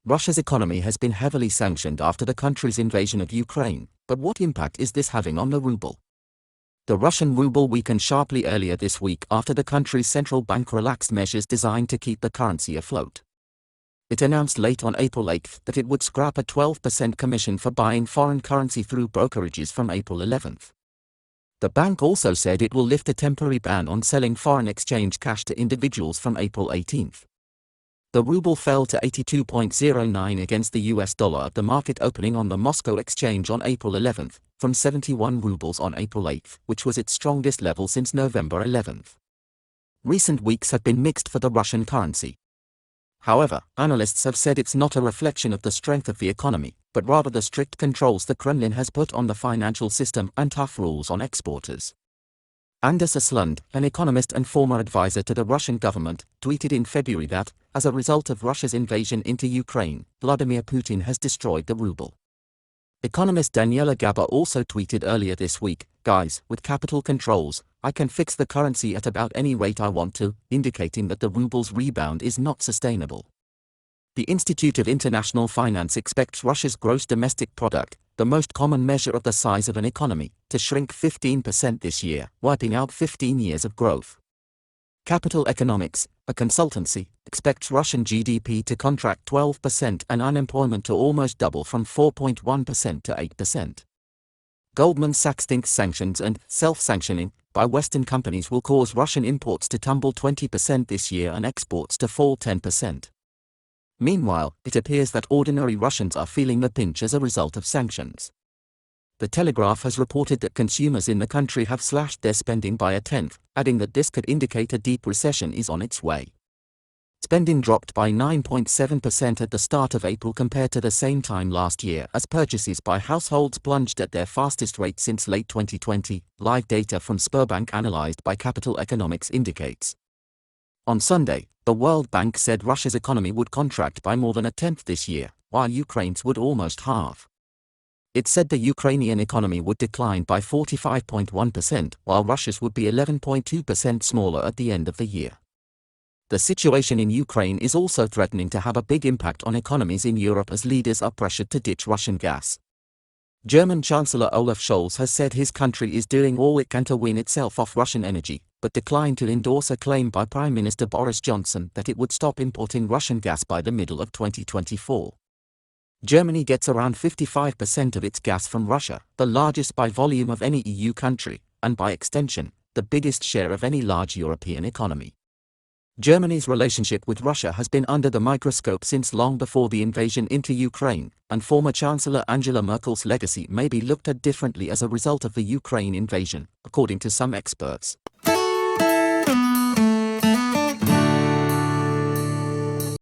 Russia's economy has been heavily sanctioned after the country's invasion of Ukraine, but what impact is this having on the ruble? The Russian ruble weakened sharply earlier this week after the country's central bank relaxed measures designed to keep the currency afloat. It announced late on April 8 that it would scrap a 12% commission for buying foreign currency through brokerages from April 11. The bank also said it will lift a temporary ban on selling foreign exchange cash to individuals from April 18. The ruble fell to 82.09 against the US dollar at the market opening on the Moscow exchange on April 11, from 71 rubles on April 8, which was its strongest level since November 11. Recent weeks have been mixed for the Russian currency. However, analysts have said it's not a reflection of the strength of the economy, but rather the strict controls the Kremlin has put on the financial system and tough rules on exporters. Anders Aslund, an economist and former advisor to the Russian government, tweeted in February that, as a result of Russia's invasion into Ukraine, Vladimir Putin has destroyed the ruble. Economist Daniela Gaba also tweeted earlier this week, "Guys, with capital controls, I can fix the currency at about any rate I want to," indicating that the ruble's rebound is not sustainable. The Institute of International Finance expects Russia's gross domestic product, the most common measure of the size of an economy, to shrink 15% this year, wiping out 15 years of growth. Capital Economics, a consultancy, expects Russian GDP to contract 12% and unemployment to almost double from 4.1% to 8%. Goldman Sachs thinks sanctions and self-sanctioning by Western companies will cause Russian imports to tumble 20% this year and exports to fall 10%. Meanwhile, it appears that ordinary Russians are feeling the pinch as a result of sanctions. The Telegraph has reported that consumers in the country have slashed their spending by a tenth, adding that this could indicate a deep recession is on its way. Spending dropped by 9.7% at the start of April compared to the same time last year as purchases by households plunged at their fastest rate since late 2020, live data from Sberbank analyzed by Capital Economics indicates. On Sunday, the World Bank said Russia's economy would contract by more than a tenth this year, while Ukraine's would almost halve. It said the Ukrainian economy would decline by 45.1%, while Russia's would be 11.2% smaller at the end of the year. The situation in Ukraine is also threatening to have a big impact on economies in Europe as leaders are pressured to ditch Russian gas. German Chancellor Olaf Scholz has said his country is doing all it can to wean itself off Russian energy, but declined to endorse a claim by Prime Minister Boris Johnson that it would stop importing Russian gas by the middle of 2024. Germany gets around 55% of its gas from Russia, the largest by volume of any EU country, and by extension, the biggest share of any large European economy. Germany's relationship with Russia has been under the microscope since long before the invasion into Ukraine, and former Chancellor Angela Merkel's legacy may be looked at differently as a result of the Ukraine invasion, according to some experts.